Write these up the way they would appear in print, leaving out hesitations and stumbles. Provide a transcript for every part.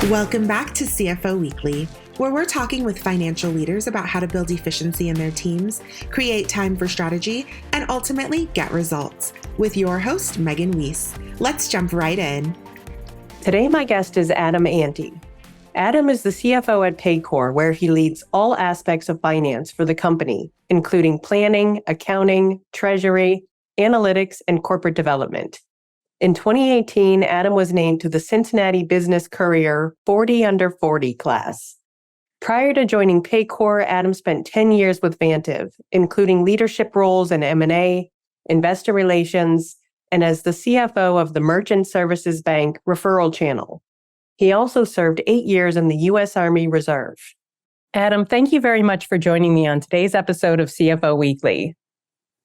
Welcome back to CFO Weekly, where we're talking with financial leaders about how to build efficiency in their teams, create time for strategy, and ultimately get results. With your host, Megan Weis. Let's jump right in. Today, my guest is Ante. Adam is the CFO at Paycor, where he leads all aspects of finance for the company, including planning, accounting, treasury, analytics, and corporate development. In 2018, Adam was named to the Cincinnati Business Courier 40 Under 40 class. Prior to joining Paycor, Adam spent 10 years with Vantiv, including leadership roles in M&A, investor relations, and as the CFO of the Merchant Services Bank referral channel. He also served 8 years in the U.S. Army Reserve. Adam, thank you very much for joining me on today's episode of CFO Weekly.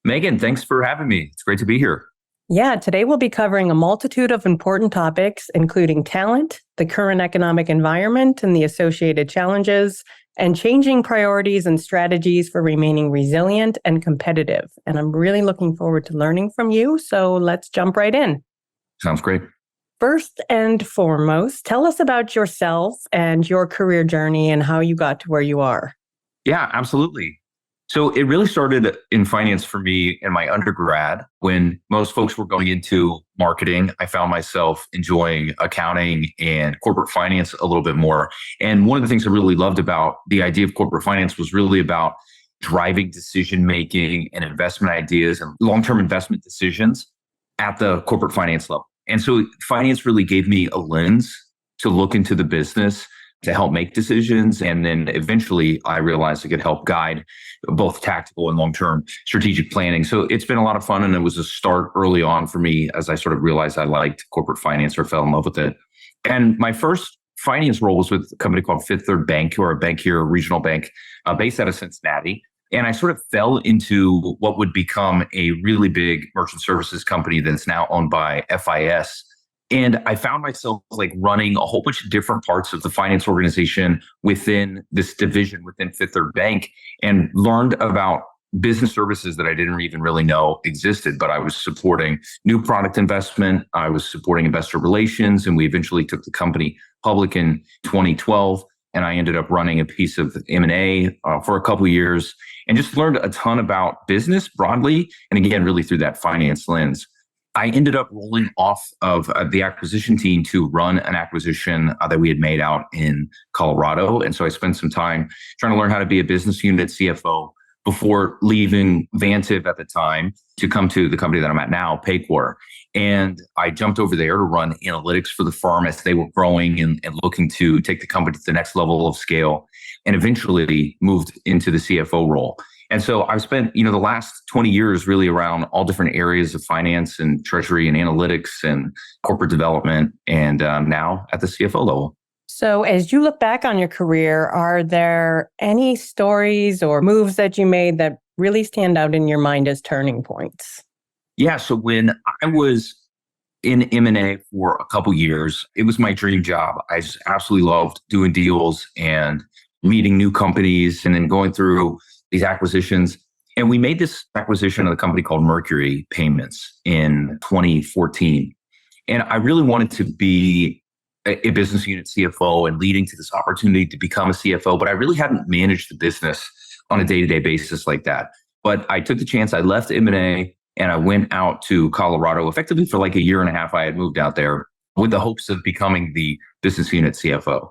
Megan, thanks for having me. It's great to be here. Yeah, today we'll be covering a multitude of important topics, including talent, the current economic environment and the associated challenges, and changing priorities and strategies for remaining resilient and competitive. And I'm really looking forward to learning from you, so let's jump right in. Sounds great. First and foremost, tell us about yourself and your career journey and how you got to where you are. Yeah, absolutely. So it really started in finance for me in my undergrad. When most folks were going into marketing, I found myself enjoying accounting and corporate finance a little bit more. And one of the things I really loved about the idea of corporate finance was really about driving decision-making and investment ideas and long-term investment decisions at the corporate finance level. And so finance really gave me a lens to look into the business to help make decisions. And then eventually I realized it could help guide both tactical and long-term strategic planning. So it's been a lot of fun. And it was a start early on for me as I sort of realized I liked corporate finance or fell in love with it. And my first finance role was with a company called Fifth Third Bank, or a bank here, a regional bank based out of Cincinnati. And I sort of fell into what would become a really big merchant services company that's now owned by FIS. And I found myself running a whole bunch of different parts of the finance organization within this division within Fifth Third Bank, and learned about business services that I didn't even really know existed. But I was supporting new product investment. I was supporting investor relations. And we eventually took the company public in 2012. And I ended up running a piece of M&A for a couple of years and just learned a ton about business broadly. And again, really through that finance lens. I ended up rolling off of the acquisition team to run an acquisition that we had made out in Colorado. And so I spent some time trying to learn how to be a business unit CFO before leaving Vantiv at the time to come to the company that I'm at now, Paycor. And I jumped over there to run analytics for the firm as they were growing and looking to take the company to the next level of scale, and eventually moved into the CFO role. And so I've spent, the last 20 years really around all different areas of finance and treasury and analytics and corporate development, and now at the CFO level. So as you look back on your career, are there any stories or moves that you made that really stand out in your mind as turning points? Yeah. So when I was in M&A for a couple years, it was my dream job. I just absolutely loved doing deals and meeting new companies and then going through these acquisitions. And we made this acquisition of a company called Mercury Payments in 2014. And I really wanted to be a business unit CFO and leading to this opportunity to become a CFO, but I really hadn't managed the business on a day-to-day basis like that. But I took the chance. I left M&A and I went out to Colorado effectively for a year and a half. I had moved out there with the hopes of becoming the business unit CFO.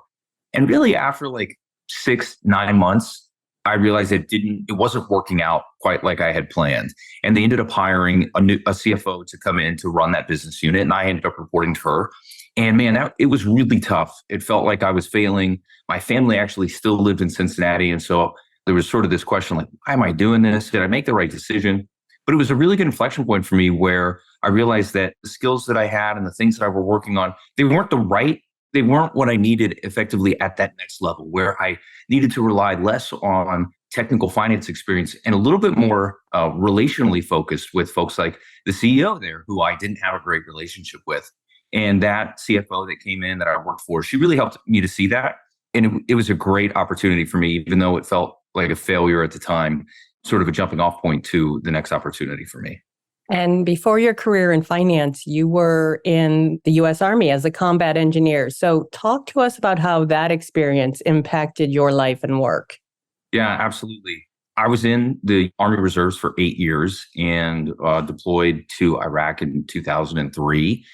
And really after 6-9 months, I realized it wasn't working out quite like I had planned. And they ended up hiring a CFO to come in to run that business unit. And I ended up reporting to her. And man, it was really tough. It felt like I was failing. My family actually still lived in Cincinnati. And so there was sort of this question why am I doing this? Did I make the right decision? But it was a really good inflection point for me where I realized that the skills that I had and the things that I were working on, they weren't what I needed effectively at that next level, where I needed to rely less on technical finance experience and a little bit more relationally focused with folks like the CEO there, who I didn't have a great relationship with. And that CFO that came in that I worked for, she really helped me to see that. And it was a great opportunity for me, even though it felt like a failure at the time, sort of a jumping off point to the next opportunity for me. And before your career in finance, you were in the US Army as a combat engineer. So talk to us about how that experience impacted your life and work. Yeah, absolutely. I was in the Army Reserves for 8 years and deployed to Iraq in 2003.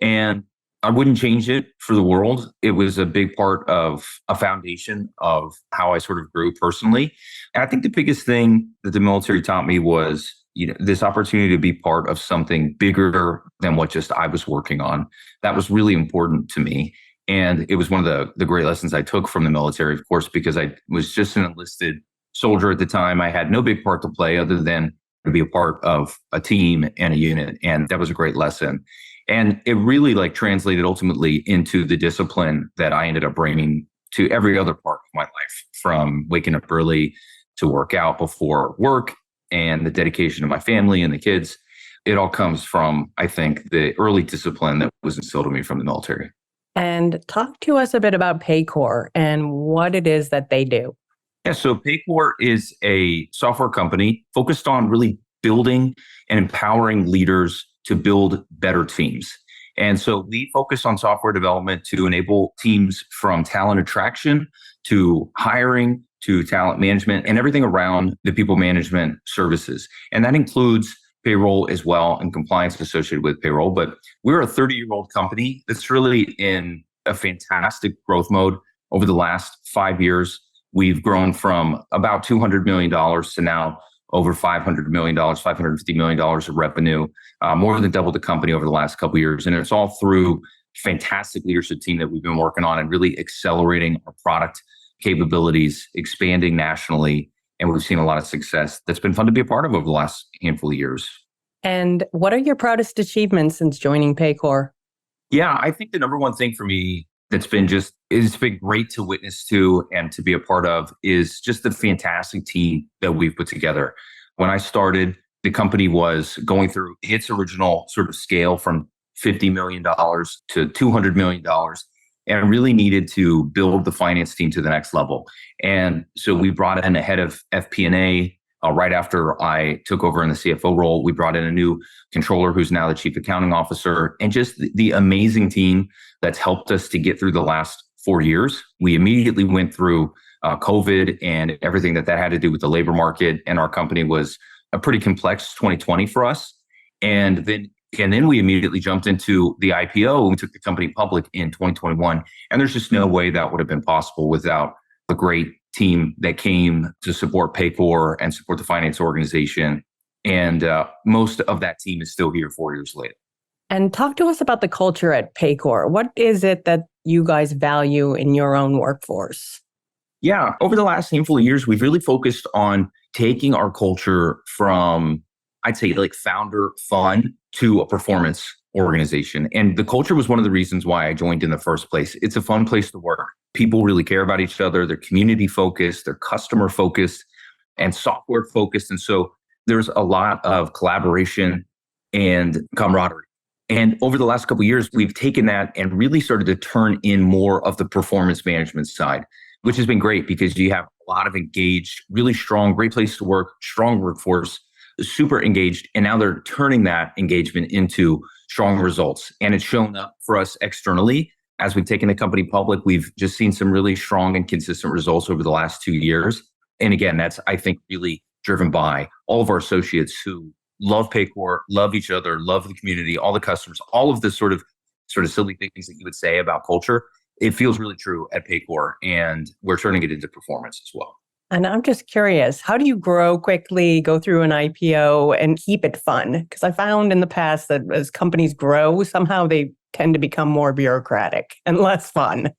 And I wouldn't change it for the world. It was a big part of a foundation of how I sort of grew personally. And I think the biggest thing that the military taught me was, this opportunity to be part of something bigger than what just I was working on. That was really important to me. And it was one of the great lessons I took from the military, of course, because I was just an enlisted soldier at the time. I had no big part to play other than to be a part of a team and a unit. And that was a great lesson. And it really translated ultimately into the discipline that I ended up bringing to every other part of my life, from waking up early to work out before work and the dedication to my family and the kids. It all comes from, I think, the early discipline that was instilled in me from the military. And talk to us a bit about Paycor and what it is that they do. Yeah, so Paycor is a software company focused on really building and empowering leaders to build better teams. And so we focus on software development to enable teams from talent attraction to hiring to talent management and everything around the people management services. And that includes payroll as well and compliance associated with payroll. But we're a 30-year-old company that's really in a fantastic growth mode. Over the last 5 years, we've grown from about $200 million to now over $500 million, $550 million of revenue, more than doubled the company over the last couple of years. And it's all through fantastic leadership team that we've been working on and really accelerating our product capabilities, expanding nationally. And we've seen a lot of success that's been fun to be a part of over the last handful of years. And what are your proudest achievements since joining Paycor? Yeah, I think the number one thing for me that's been it's been great to witness to and to be a part of is just the fantastic team that we've put together. When I started, the company was going through its original sort of scale from $50 million to $200 million and really needed to build the finance team to the next level. And so we brought in a head of FP&A right after I took over in the CFO role. We brought in a new controller who's now the chief accounting officer, and just the amazing team that's helped us to get through the last 4 years. We immediately went through COVID and everything that had to do with the labor market, and our company was a pretty complex 2020 for us. And then we immediately jumped into the IPO and we took the company public in 2021. And there's just no way that would have been possible without the great team that came to support Paycor and support the finance organization. And most of that team is still here 4 years later. And talk to us about the culture at Paycor. What is it that you guys value in your own workforce? Yeah, over the last handful of years, we've really focused on taking our culture from, I'd say, founder fun to a performance organization. And the culture was one of the reasons why I joined in the first place. It's a fun place to work. People really care about each other. They're community focused, they're customer focused and software focused. And so there's a lot of collaboration and camaraderie. And over the last couple of years, we've taken that and really started to turn in more of the performance management side, which has been great because you have a lot of engaged, really strong, great place to work, strong workforce, super engaged. And now they're turning that engagement into strong results. And it's shown up for us externally. As we've taken the company public, we've just seen some really strong and consistent results over the last 2 years. And again, that's, I think, really driven by all of our associates who love Paycor, love each other, love the community, all the customers, all of the sort of silly things that you would say about culture. It feels really true at Paycor, and we're turning it into performance as well. And I'm just curious, how do you grow quickly, go through an IPO and keep it fun? Because I found in the past that as companies grow, somehow they tend to become more bureaucratic and less fun.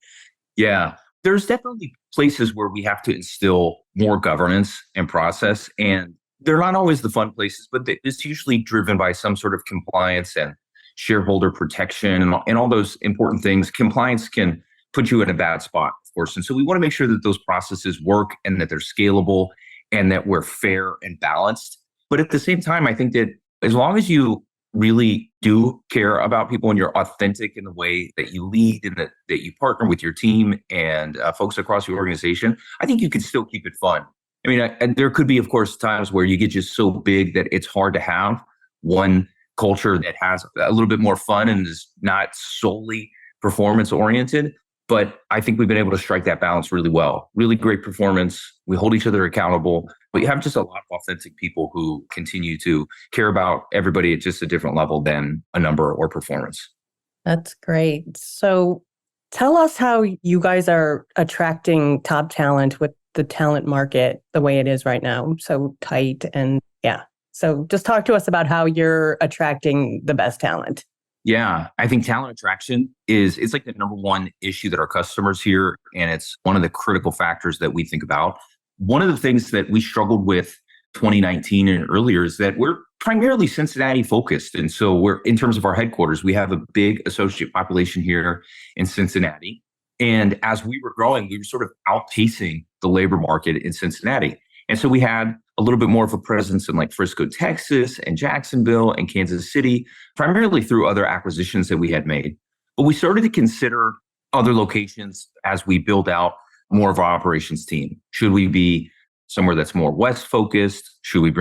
Yeah, there's definitely places where we have to instill more governance and process, and they're not always the fun places, but it's usually driven by some sort of compliance and shareholder protection and all those important things. Compliance can put you in a bad spot, of course. And so we want to make sure that those processes work and that they're scalable and that we're fair and balanced. But at the same time, I think that as long as you really do care about people and you're authentic in the way that you lead and that you partner with your team and folks across your organization, I think you can still keep it fun. I mean, and there could be, of course, times where you get just so big that it's hard to have one culture that has a little bit more fun and is not solely performance oriented. But I think we've been able to strike that balance really well. Really great performance. We hold each other accountable, but you have just a lot of authentic people who continue to care about everybody at just a different level than a number or performance. That's great. So tell us how you guys are attracting top talent with the talent market the way it is right now. So tight and yeah. So just talk to us about how you're attracting the best talent. Yeah, I think talent attraction it's like the number one issue that our customers hear, and it's one of the critical factors that we think about. One of the things that we struggled with 2019 and earlier is that we're primarily Cincinnati focused. And so we're, in terms of our headquarters, we have a big associate population here in Cincinnati. And as we were growing, we were sort of outpacing the labor market in Cincinnati. And so we had a little bit more of a presence in like Frisco, Texas, and Jacksonville and Kansas City, primarily through other acquisitions that we had made. But we started to consider other locations as we build out more of our operations team. Should we be somewhere that's more West focused? Should we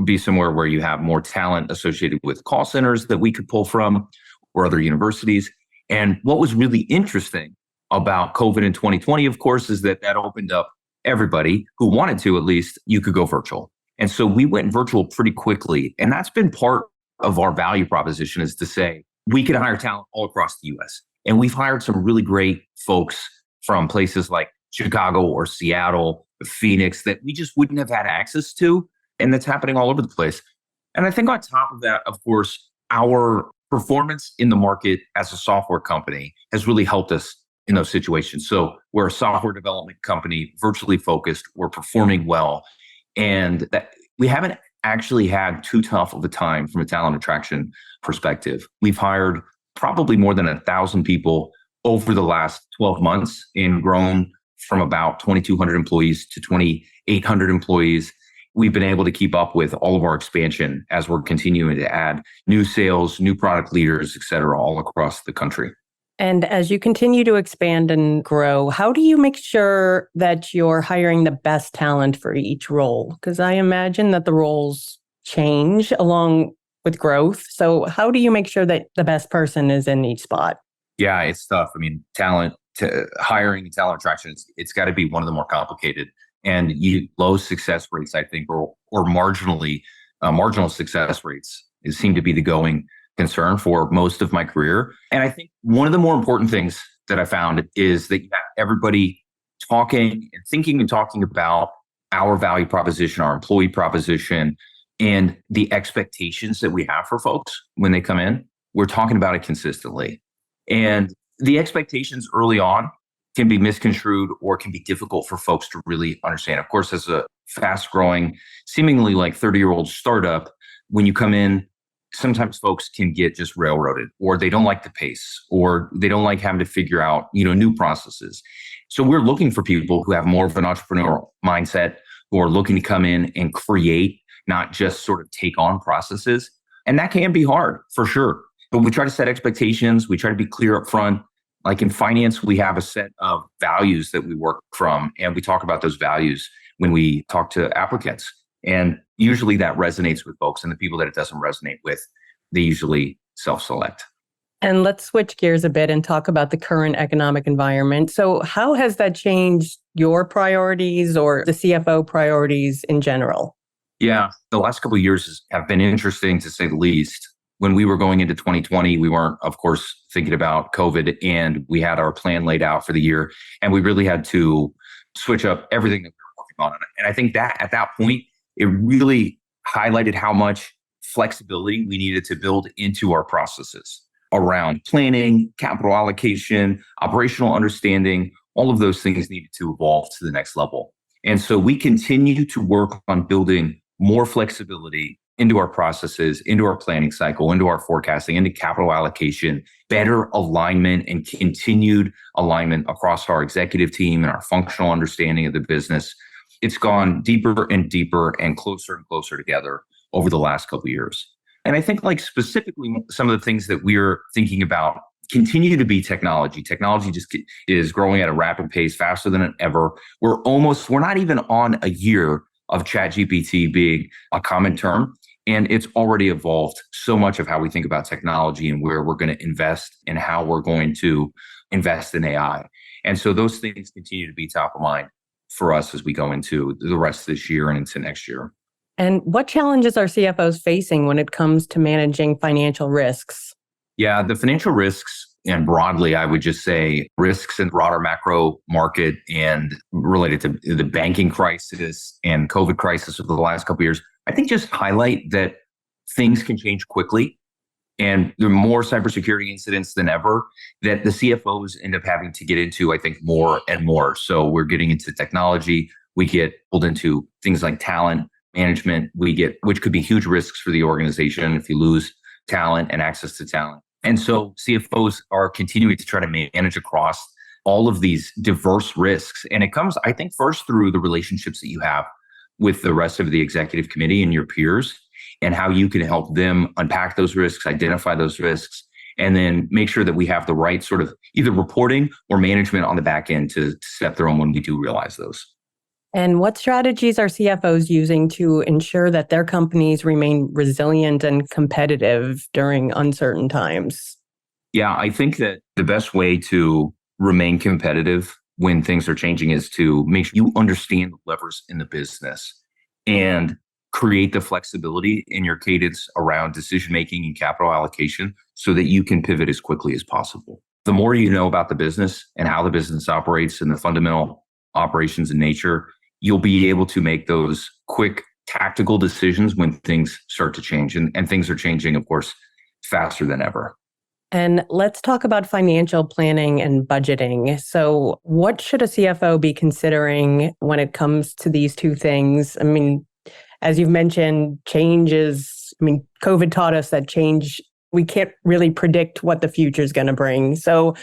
be somewhere where you have more talent associated with call centers that we could pull from or other universities? And what was really interesting about COVID in 2020, of course, is that opened up everybody who wanted to, at least, you could go virtual. And so we went virtual pretty quickly. And that's been part of our value proposition, is to say we can hire talent all across the US. And we've hired some really great folks from places like Chicago or Seattle, Phoenix, that we just wouldn't have had access to. And that's happening all over the place. And I think on top of that, of course, our performance in the market as a software company has really helped us in those situations. So we're a software development company, virtually focused. We're performing well. And that we haven't actually had too tough of a time from a talent attraction perspective. We've hired probably more than 1,000 people over the last 12 months and grown from about 2,200 employees to 2,800 employees. We've been able to keep up with all of our expansion as we're continuing to add new sales, new product leaders, et cetera, all across the country. And as you continue to expand and grow, how do you make sure that you're hiring the best talent for each role? Because I imagine that the roles change along with growth. So how do you make sure that the best person is in each spot? Yeah, it's tough. I mean, hiring and talent attraction, it's got to be one of the more complicated. And low success rates, I think, or marginal success rates seem to be the going concern for most of my career. And I think one of the more important things that I found is that you have everybody talking and thinking and talking about our value proposition, our employee proposition, and the expectations that we have for folks when they come in. We're talking about it consistently. And the expectations early on can be misconstrued or can be difficult for folks to really understand. Of course, as a fast growing, seemingly like 30-year-old startup, when you come in, sometimes folks can get just railroaded, or they don't like the pace, or they don't like having to figure out, new processes. So we're looking for people who have more of an entrepreneurial mindset, who are looking to come in and create, not just sort of take on processes. And that can be hard for sure. But we try to set expectations. We try to be clear up front. Like in finance, we have a set of values that we work from, and we talk about those values when we talk to applicants. And usually that resonates with folks, and the people that it doesn't resonate with, they usually self-select. And let's switch gears a bit and talk about the current economic environment. So how has that changed your priorities or the CFO priorities in general? Yeah, the last couple of years have been interesting, to say the least. When we were going into 2020, we weren't, of course, thinking about COVID, and we had our plan laid out for the year, and we really had to switch up everything that we were working on. And I think that at that point, it really highlighted how much flexibility we needed to build into our processes around planning, capital allocation, operational understanding. All of those things needed to evolve to the next level. And so we continue to work on building more flexibility into our processes, into our planning cycle, into our forecasting, into capital allocation, better alignment and continued alignment across our executive team and our functional understanding of the business. It's gone deeper and deeper and closer together over the last couple of years. And I think like specifically some of the things that we're thinking about continue to be technology. Technology just is growing at a rapid pace, faster than ever. We're not even on a year of ChatGPT being a common term. And it's already evolved so much of how we think about technology and where we're going to invest and how we're going to invest in AI. And so those things continue to be top of mind for us as we go into the rest of this year and into next year. And what challenges are CFOs facing when it comes to managing financial risks? Yeah, the financial risks, and broadly, I would just say risks in broader macro market and related to the banking crisis and COVID crisis over the last couple of years, I think just highlight that things can change quickly. And there are more cybersecurity incidents than ever that the CFOs end up having to get into, I think, more and more. So we're getting into technology. We get pulled into things like talent management. Which could be huge risks for the organization if you lose talent and access to talent. And so CFOs are continuing to try to manage across all of these diverse risks. And it comes, I think, first through the relationships that you have with the rest of the executive committee and your peers, and how you can help them unpack those risks, identify those risks, and then make sure that we have the right sort of either reporting or management on the back end to step through them when we do realize those. And what strategies are CFOs using to ensure that their companies remain resilient and competitive during uncertain times? Yeah, I think that the best way to remain competitive when things are changing is to make sure you understand the levers in the business and create the flexibility in your cadence around decision-making and capital allocation so that you can pivot as quickly as possible. The more you know about the business and how the business operates and the fundamental operations in nature, you'll be able to make those quick tactical decisions when things start to change. And things are changing, of course, faster than ever. And let's talk about financial planning and budgeting. So what should a CFO be considering when it comes to these two things? I mean, as you've mentioned, COVID taught us that change, we can't really predict what the future is going to bring. So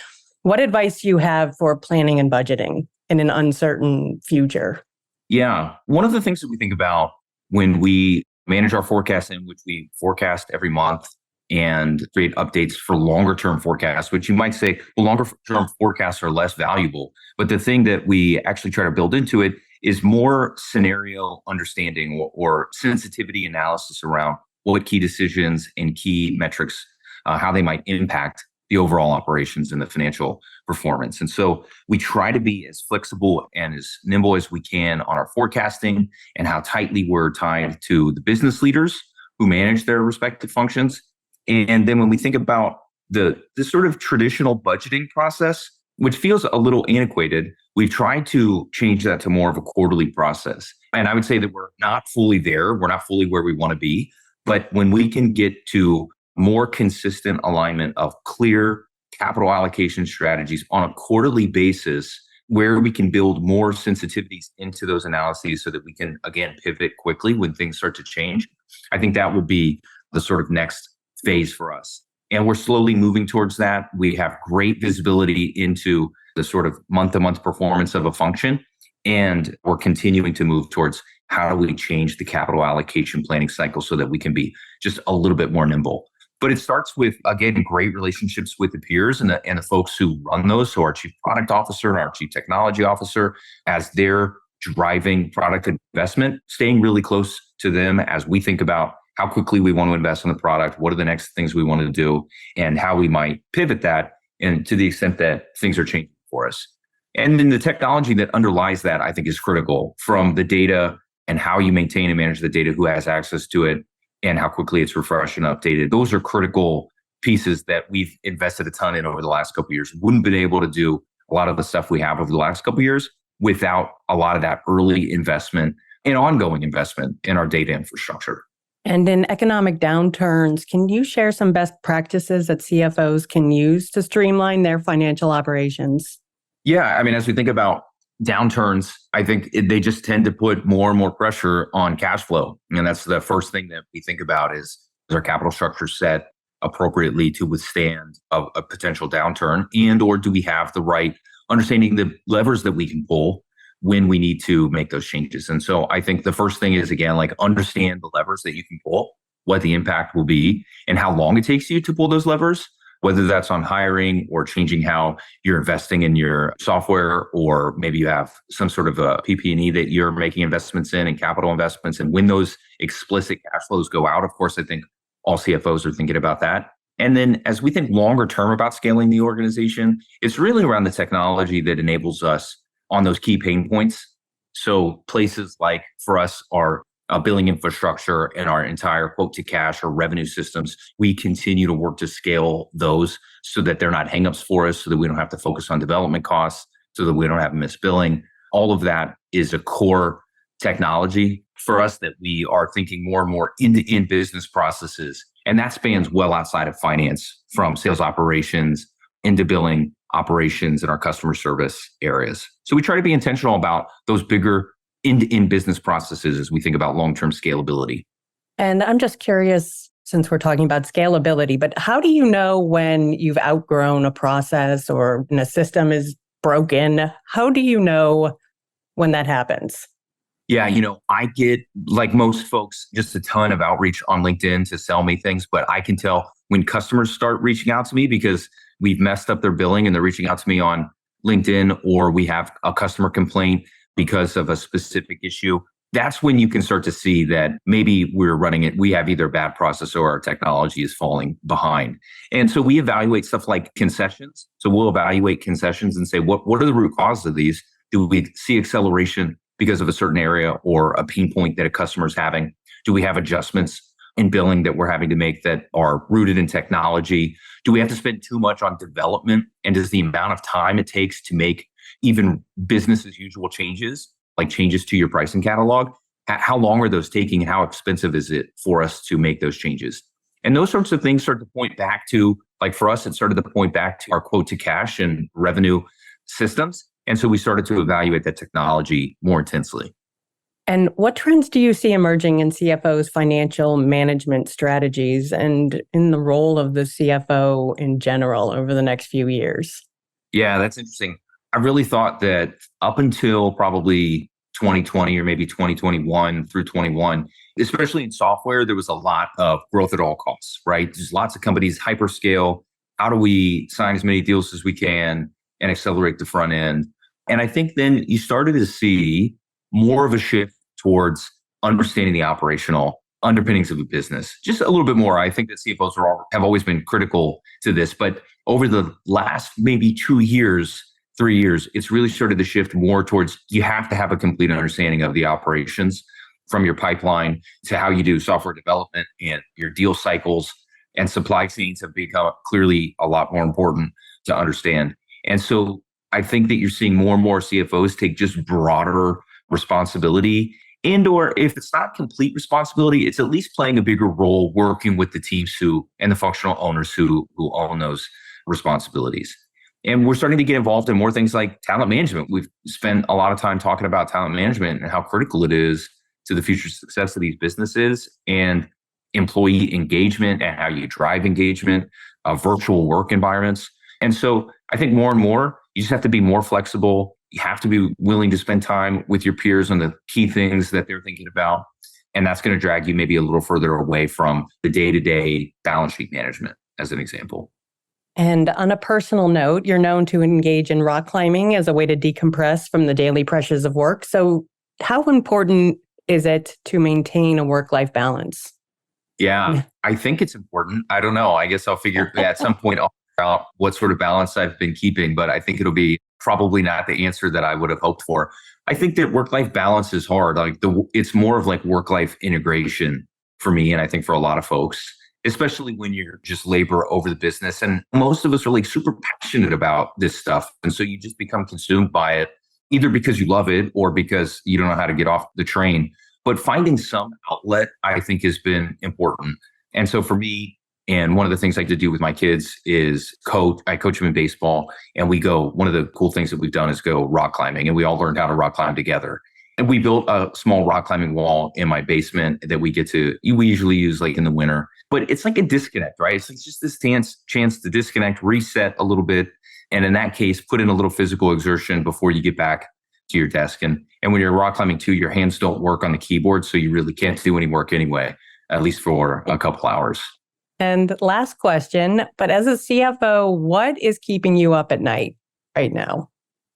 what advice do you have for planning and budgeting in an uncertain future? Yeah. One of the things that we think about when we manage our forecasting, which we forecast every month and create updates for longer term forecasts, which you might say, well, longer term forecasts are less valuable. But the thing that we actually try to build into it is more scenario understanding or sensitivity analysis around what key decisions and key metrics, how they might impact the overall operations and the financial performance. And so we try to be as flexible and as nimble as we can on our forecasting and how tightly we're tied to the business leaders who manage their respective functions. And then when we think about the sort of traditional budgeting process, which feels a little antiquated, we've tried to change that to more of a quarterly process. And I would say that we're not fully there. We're not fully where we want to be. But when we can get to more consistent alignment of clear capital allocation strategies on a quarterly basis, where we can build more sensitivities into those analyses so that we can, again, pivot quickly when things start to change, I think that will be the sort of next phase for us. And we're slowly moving towards that. We have great visibility into the sort of month-to-month performance of a function. And we're continuing to move towards how do we change the capital allocation planning cycle so that we can be just a little bit more nimble. But it starts with, again, great relationships with the peers and the folks who run those. So our chief product officer and our chief technology officer, as they're driving product investment, staying really close to them as we think about how quickly we want to invest in the product, what are the next things we want to do, and how we might pivot that, and to the extent that things are changing for us. And then the technology that underlies that, I think, is critical, from the data and how you maintain and manage the data, who has access to it, and how quickly it's refreshed and updated. Those are critical pieces that we've invested a ton in over the last couple of years. Wouldn't have been able to do a lot of the stuff we have over the last couple of years without a lot of that early investment and ongoing investment in our data infrastructure. And in economic downturns, can you share some best practices that CFOs can use to streamline their financial operations? Yeah, I mean, as we think about downturns, I think they just tend to put more and more pressure on cash flow. And that's the first thing that we think about is our capital structure set appropriately to withstand a potential downturn? And or do we have the right understanding the levers that we can pull when we need to make those changes? And so I think the first thing is, again, like, understand the levers that you can pull, what the impact will be, and how long it takes you to pull those levers. whether that's on hiring or changing how you're investing in your software, or maybe you have some sort of a PP&E that you're making investments in and capital investments. And when those explicit cash flows go out, of course, I think all CFOs are thinking about that. And then as we think longer term about scaling the organization, it's really around the technology that enables us on those key pain points. So places like for us are billing infrastructure and our entire quote to cash or revenue systems. We continue to work to scale those so that they're not hangups for us, so that we don't have to focus on development costs, so that we don't have missed billing. All of that is a core technology for us that we are thinking more and more in business processes. And that spans well outside of finance, from sales operations into billing operations and our customer service areas. So we try to be intentional about those bigger in business processes as we think about long-term scalability. And I'm just curious, since we're talking about scalability, but how do you know when you've outgrown a process or when a system is broken? How do you know when that happens? Yeah, I get, like most folks, just a ton of outreach on LinkedIn to sell me things, but I can tell when customers start reaching out to me because we've messed up their billing and they're reaching out to me on LinkedIn, or we have a customer complaint because of a specific issue. That's when you can start to see that maybe we have either a bad process or our technology is falling behind. And so we evaluate stuff like concessions. So we'll evaluate concessions and say, what are the root causes of these? Do we see acceleration because of a certain area or a pain point that a customer is having? Do we have adjustments in billing that we're having to make that are rooted in technology? Do we have to spend too much on development? And does the amount of time it takes to make even business as usual changes, like changes to your pricing catalog, how long are those taking and how expensive is it for us to make those changes? And those sorts of things start to point back to, like for us, it started to point back to our quote to cash and revenue systems. And so we started to evaluate that technology more intensely. And what trends do you see emerging in CFO's financial management strategies and in the role of the CFO in general over the next few years? Yeah, that's interesting. I really thought that up until probably 2020 or maybe 2021 through 21, especially in software, there was a lot of growth at all costs, right? There's lots of companies, hyperscale. How do we sign as many deals as we can and accelerate the front end? And I think then you started to see more of a shift towards understanding the operational underpinnings of a business. Just a little bit more. I think that CFOs have always been critical to this, but over the last maybe 2 years, 3 years, it's really started to shift more towards you have to have a complete understanding of the operations, from your pipeline to how you do software development and your deal cycles, and supply chains have become clearly a lot more important to understand. And so I think that you're seeing more and more CFOs take just broader responsibility, and or if it's not complete responsibility, it's at least playing a bigger role working with the teams and the functional owners who own those responsibilities. And we're starting to get involved in more things like talent management. We've spent a lot of time talking about talent management and how critical it is to the future success of these businesses, and employee engagement and how you drive engagement, virtual work environments. And so I think more and more, you just have to be more flexible. You have to be willing to spend time with your peers on the key things that they're thinking about. And that's going to drag you maybe a little further away from the day-to-day balance sheet management, as an example. And on a personal note, you're known to engage in rock climbing as a way to decompress from the daily pressures of work. So how important is it to maintain a work-life balance? Yeah, I think it's important. I don't know. I guess I'll figure at some point I'll figure out what sort of balance I've been keeping, but I think it'll be probably not the answer that I would have hoped for. I think that work-life balance is hard. It's more of like work-life integration for me, and I think for a lot of folks, especially when you're just labor over the business. And most of us are like super passionate about this stuff. And so you just become consumed by it, either because you love it or because you don't know how to get off the train. But finding some outlet, I think, has been important. And so for me, and one of the things I like to do with my kids is I coach them in baseball, and one of the cool things that we've done is go rock climbing, and we all learned how to rock climb together. And we built a small rock climbing wall in my basement that we usually use like in the winter, but it's like a disconnect, right? It's just this chance to disconnect, reset a little bit. And in that case, put in a little physical exertion before you get back to your desk. And when you're rock climbing too, your hands don't work on the keyboard. So you really can't do any work anyway, at least for a couple hours. And last question, but as a CFO, what is keeping you up at night right now?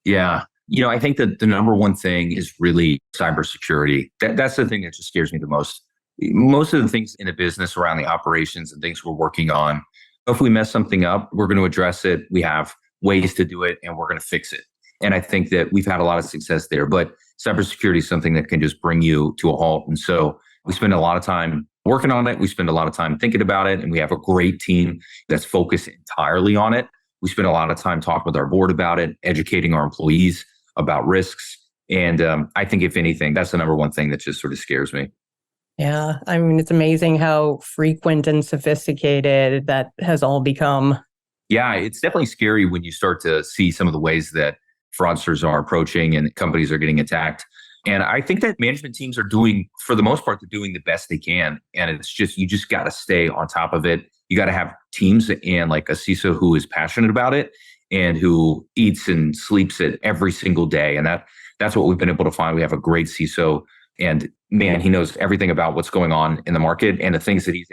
Yeah. I think that the number one thing is really cybersecurity. That's the thing that just scares me the most. Most of the things in a business around the operations and things we're working on, if we mess something up, we're going to address it. We have ways to do it and we're going to fix it. And I think that we've had a lot of success there, but cybersecurity is something that can just bring you to a halt. And so we spend a lot of time working on it. We spend a lot of time thinking about it, and we have a great team that's focused entirely on it. We spend a lot of time talking with our board about it, educating our employees about risks. And I think if anything, that's the number one thing that just sort of scares me. Yeah, I mean, it's amazing how frequent and sophisticated that has all become. Yeah, it's definitely scary when you start to see some of the ways that fraudsters are approaching and companies are getting attacked. And I think that management teams are doing, for the most part, they're doing the best they can. And it's just, you just got to stay on top of it. You got to have teams and like a CISO who is passionate about it and who eats and sleeps it every single day. And that's what we've been able to find. We have a great CISO, and man, he knows everything about what's going on in the market, and the things that he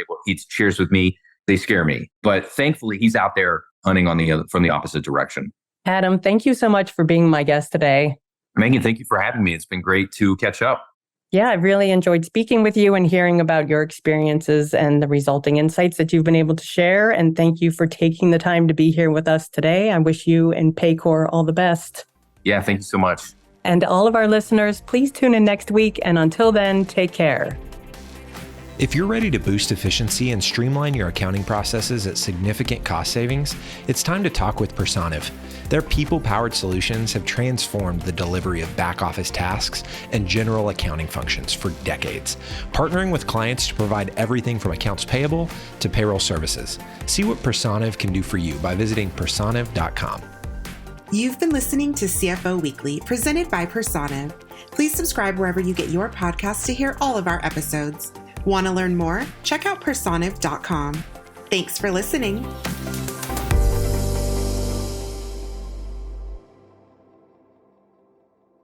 shares with me, they scare me. But thankfully, he's out there hunting from the opposite direction. Adam, thank you so much for being my guest today. Megan, thank you for having me. It's been great to catch up. Yeah, I really enjoyed speaking with you and hearing about your experiences and the resulting insights that you've been able to share. And thank you for taking the time to be here with us today. I wish you and Paycor all the best. Yeah, thank you so much. And all of our listeners, please tune in next week. And until then, take care. If you're ready to boost efficiency and streamline your accounting processes at significant cost savings, it's time to talk with Personiv. Their people-powered solutions have transformed the delivery of back-office tasks and general accounting functions for decades, partnering with clients to provide everything from accounts payable to payroll services. See what Personiv can do for you by visiting personiv.com. You've been listening to CFO Weekly, presented by Personiv. Please subscribe wherever you get your podcasts to hear all of our episodes. Want to learn more? Check out personiv.com. Thanks for listening.